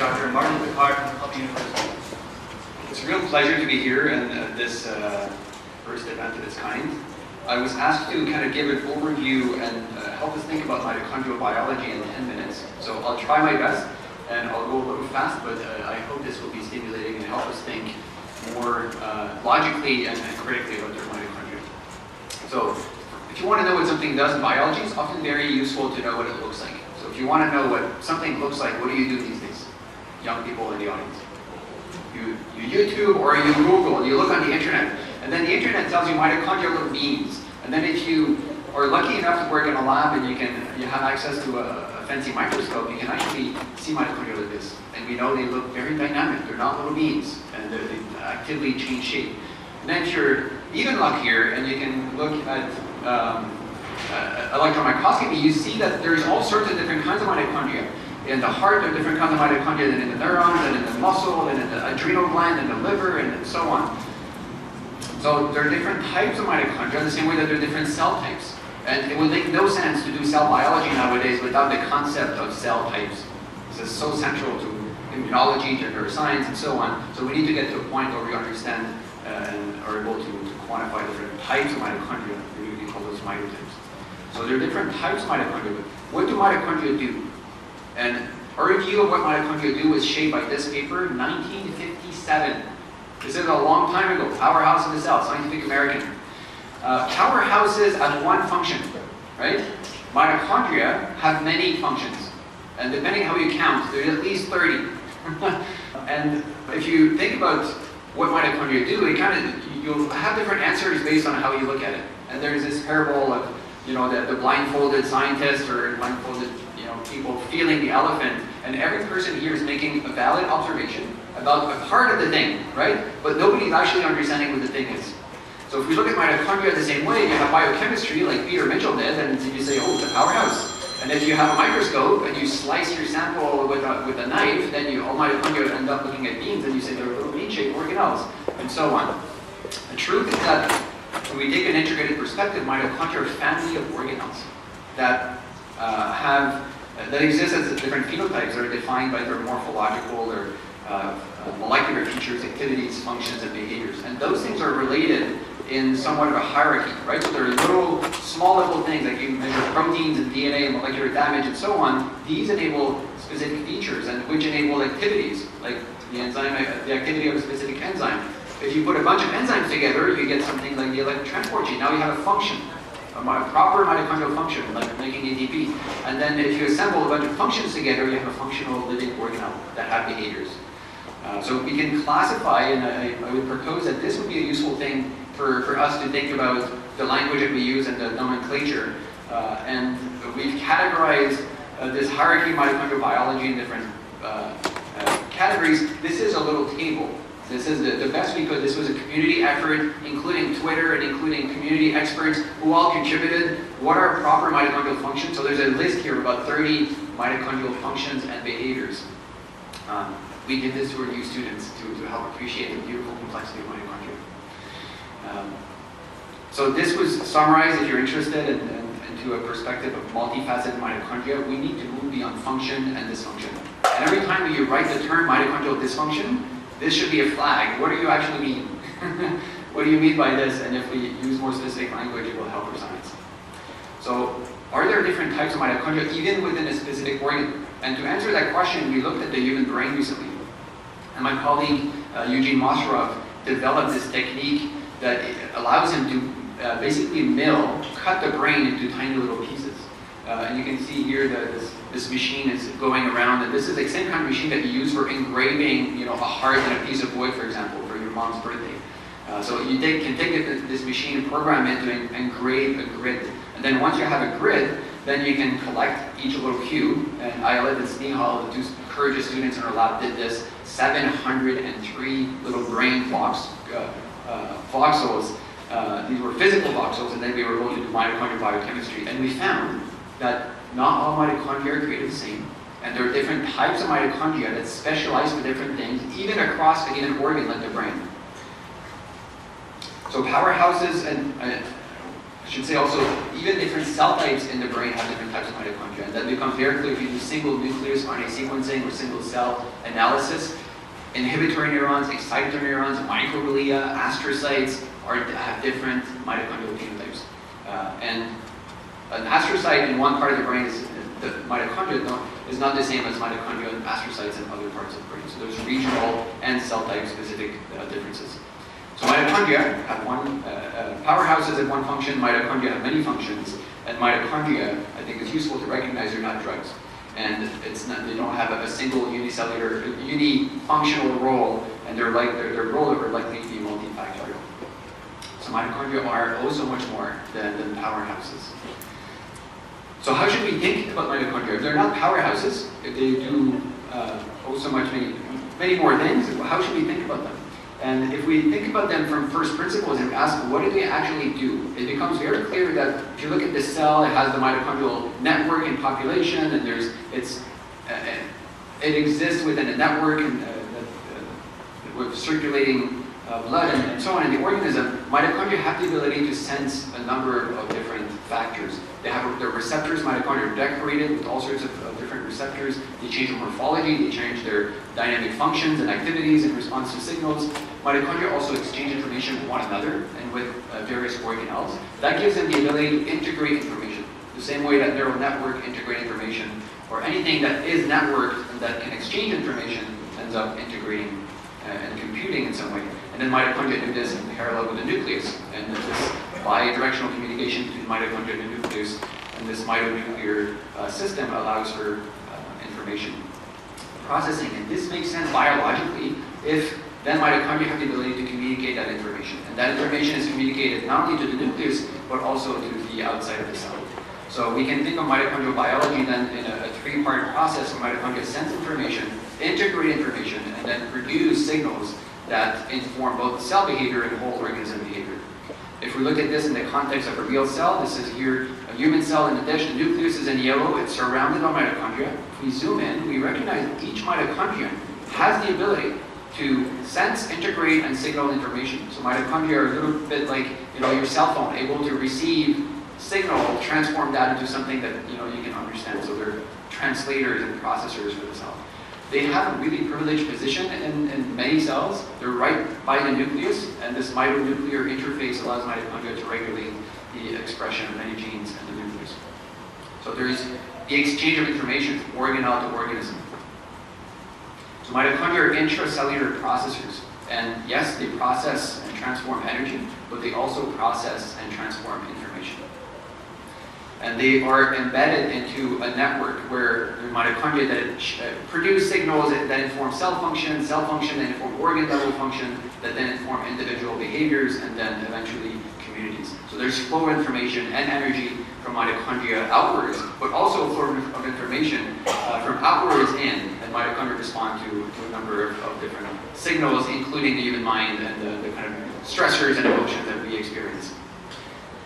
Dr. Martin Picard from Columbia University. It's a real pleasure to be here in this first event of its kind. I was asked to kind of give an overview and help us think about mitochondrial biology in 10 minutes. So I'll try my best, and I'll go a little fast, but I hope this will be stimulating and help us think more logically and critically about their mitochondria. So if you want to know what something does in biology, it's often very useful to know what it looks like. So if you want to know what something looks like, what do you do these days? Young people in the audience. You YouTube or you Google, you look on the internet, and then the internet tells you mitochondria look beans. And then if you are lucky enough to work in a lab and you have access to a fancy microscope, you can actually see mitochondria like this. And we know they look very dynamic. They're not little beans, and they actively change shape. And then if you're even luckier and you can look at electron microscopy, you see that there's all sorts of different kinds of mitochondria. In the heart, there are different kinds of mitochondria than in the neurons, and in the muscle, and in the adrenal gland, and the liver, and so on. So there are different types of mitochondria in the same way that there are different cell types. And it would make no sense to do cell biology nowadays without the concept of cell types. This is so central to immunology, to neuroscience, and so on. So we need to get to a point where we understand and are able to quantify different types of mitochondria. We can call those mitotypes. So there are different types of mitochondria. What do mitochondria do? And a review of what mitochondria do was shaped by this paper, 1957. This is a long time ago. Powerhouse of the Cell, Scientific American. Powerhouses have one function, right? Mitochondria have many functions. And depending how you count, there's at least 30. And if you think about what mitochondria do, you'll have different answers based on how you look at it. And there's this parable of, the blindfolded scientist or blindfolded, people feeling the elephant, and every person here is making a valid observation about a part of the thing, right? But nobody's actually understanding what the thing is. So if we look at mitochondria the same way, you have biochemistry like Peter Mitchell did, and you say, oh, it's a powerhouse. And if you have a microscope and you slice your sample with a knife, then all mitochondria end up looking at beans, and you say they're little bean-shaped organelles, and so on. The truth is that when we take an integrated perspective, mitochondria are a family of organelles that that exist as different phenotypes that are defined by their morphological or molecular features, activities, functions, and behaviors. And those things are related in somewhat of a hierarchy, right? So there are small level things like you measure proteins and DNA and molecular damage and so on. These enable specific features and which enable activities, like the activity of a specific enzyme. If you put a bunch of enzymes together, you get something like the electron transport gene. Now you have a function. A proper mitochondrial function, like making ATP. And then if you assemble a bunch of functions together, you have a functional living organelle that have behaviors. So we can classify, and I would propose that this would be a useful thing for us to think about the language that we use and the nomenclature. And we've categorized this hierarchy of mitochondrial biology in different categories. This is a little table. This is the best we could. This was a community effort, including Twitter and including community experts who all contributed. What are proper mitochondrial functions? So there's a list here of about 30 mitochondrial functions and behaviors. We did this to our new students to help appreciate the beautiful complexity of mitochondria. So this was summarized, if you're interested, into a perspective of multifaceted mitochondria. We need to move beyond function and dysfunction. And every time you write the term mitochondrial dysfunction, this should be a flag. What do you actually mean? What do you mean by this? And if we use more specific language, it will help our science. So, are there different types of mitochondria even within a specific organ? And to answer that question, we looked at the human brain recently. And my colleague, Eugene Mosherov, developed this technique that allows him to basically cut the brain into tiny little pieces. And you can see here that this machine is going around, and this is the same kind of machine that you use for engraving, a heart and a piece of wood, for example, for your mom's birthday. So you can take this machine and program it to engrave a grid. And then once you have a grid, then you can collect each little cube. And Ayelet and Snehal, the two courageous students in our lab, did this. 703 little brain voxels. These were physical voxels, and then we were able to do mitochondrial biochemistry. And we found that not all mitochondria are created the same. And there are different types of mitochondria that specialize for different things, even across a given organ like the brain. So powerhouses, and should say also, even different cell types in the brain have different types of mitochondria. And that becomes very clear if you do single nucleus RNA sequencing or single cell analysis. Inhibitory neurons, excitatory neurons, microglia, astrocytes have different mitochondrial phenotypes. And an astrocyte in one part of the brain is the mitochondria is not the same as mitochondria and astrocytes in other parts of the brain. So there's regional and cell type specific differences. So mitochondria have powerhouses have one function, mitochondria have many functions, and mitochondria, I think it's useful to recognize they're not drugs. And they don't have a single unicellular, unifunctional role, and their role are likely to be multifactorial. So mitochondria are oh so much more than powerhouses. So how should we think about mitochondria? If they're not powerhouses, if they do oh so much many more things, how should we think about them? And if we think about them from first principles and ask, what do they actually do? It becomes very clear that if you look at this cell, it has the mitochondrial network and population, and it exists within a network and with circulating blood and so on in the organism. Mitochondria have the ability to sense a number of different factors. They have their receptors. Mitochondria are decorated with all sorts of different receptors. They change their morphology, they change their dynamic functions and activities in response to signals. Mitochondria also exchange information with one another and with various organelles. That gives them the ability to integrate information, the same way that neural network integrate information, or anything that is networked and that can exchange information ends up integrating and computing in some way. And then mitochondria do this in parallel with the nucleus, and this bidirectional communication between mitochondria and the nucleus, and this mitonuclear system allows for information processing. And this makes sense biologically if then mitochondria have the ability to communicate that information. And that information is communicated not only to the nucleus, but also to the outside of the cell. So we can think of mitochondrial biology then in a three-part process where mitochondria sense information, integrate information, and then produce signals that inform both cell behavior and whole organism behavior. If we look at this in the context of a real cell, this is here a human cell in the dish, the nucleus is in yellow, it's surrounded by mitochondria. If we zoom in, we recognize that each mitochondrion has the ability to sense, integrate, and signal information. So mitochondria are a little bit like your cell phone, able to receive signal, transform that into something that you can understand. So they're translators and processors for the cell. They have a really privileged position in many cells. They're right by the nucleus, and this mitonuclear interface allows mitochondria to regulate the expression of many genes in the nucleus. So there's the exchange of information from organelle to organism. So mitochondria are intracellular processors, and yes, they process and transform energy, but they also process and transform information. And they are embedded into a network where the mitochondria that produce signals that inform cell function that inform organ level function, that then inform individual behaviors, and then eventually communities. So there's flow of information and energy from mitochondria outwards, but also flow of information from outwards in, and mitochondria respond to a number of different signals, including the human mind and the kind of stressors and emotions that we experience.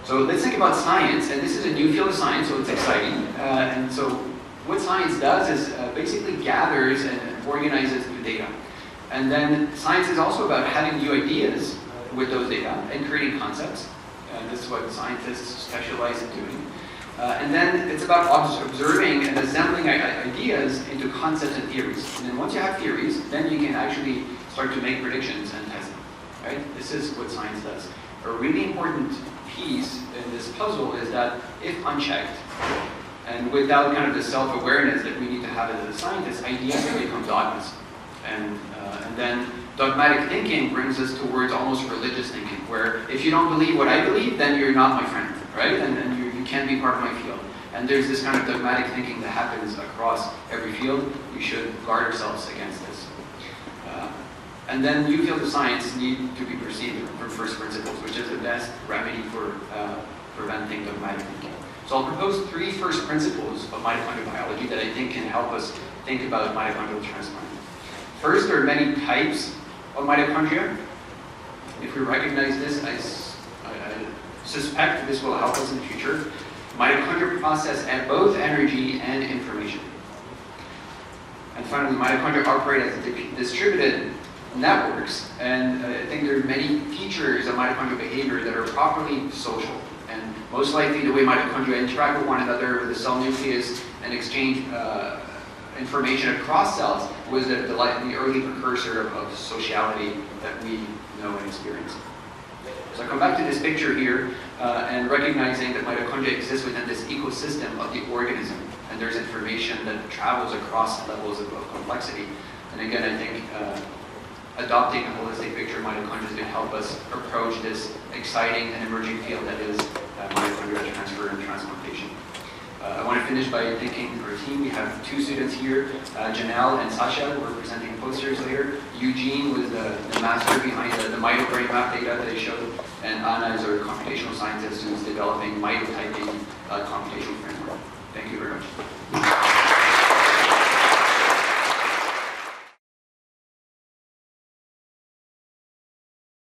So let's think about science, and this is a new field of science, so it's exciting. And so what science does is basically gathers and organizes new data. And then science is also about having new ideas with those data and creating concepts. This is what scientists specialize in doing. And then it's about observing and assembling ideas into concepts and theories. And then once you have theories, then you can actually start to make predictions and test them. Right? This is what science does. A really important piece in this puzzle is that if unchecked, and without kind of the self-awareness that we need to have as a scientist, ideas can become dogmas. And then dogmatic thinking brings us towards almost religious thinking, where if you don't believe what I believe, then you're not my friend, right? And you can't be part of my field. And there's this kind of dogmatic thinking that happens across every field. We should guard ourselves against this. And then new fields of science need to be perceived from first principles, which is the best remedy for preventing dogmatic thinking. So I'll propose 3 first principles of mitochondrial biology that I think can help us think about mitochondrial transplant. First, there are many types of mitochondria. If we recognize this, I suspect this will help us in the future. Mitochondria process both energy and information. And finally, mitochondria operate as distributed networks, and I think there are many features of mitochondrial behavior that are properly social, and Most likely the way mitochondria interact with one another with the cell nucleus and exchange information across cells was the early precursor of sociality that we know and experience. So I come back to this picture here and recognizing that mitochondria exists within this ecosystem of the organism, and there's information that travels across levels of complexity. And again, I think adopting a holistic picture of mitochondria is going to help us approach this exciting and emerging field that is mitochondrial transfer and transplantation. I want to finish by thanking our team. We have two students here, Janelle and Sasha, who are presenting posters later. Eugene was the master behind the mitobrain map data that I showed, and Anna is our computational scientist who's developing mitotyping computational framework. Thank you very much.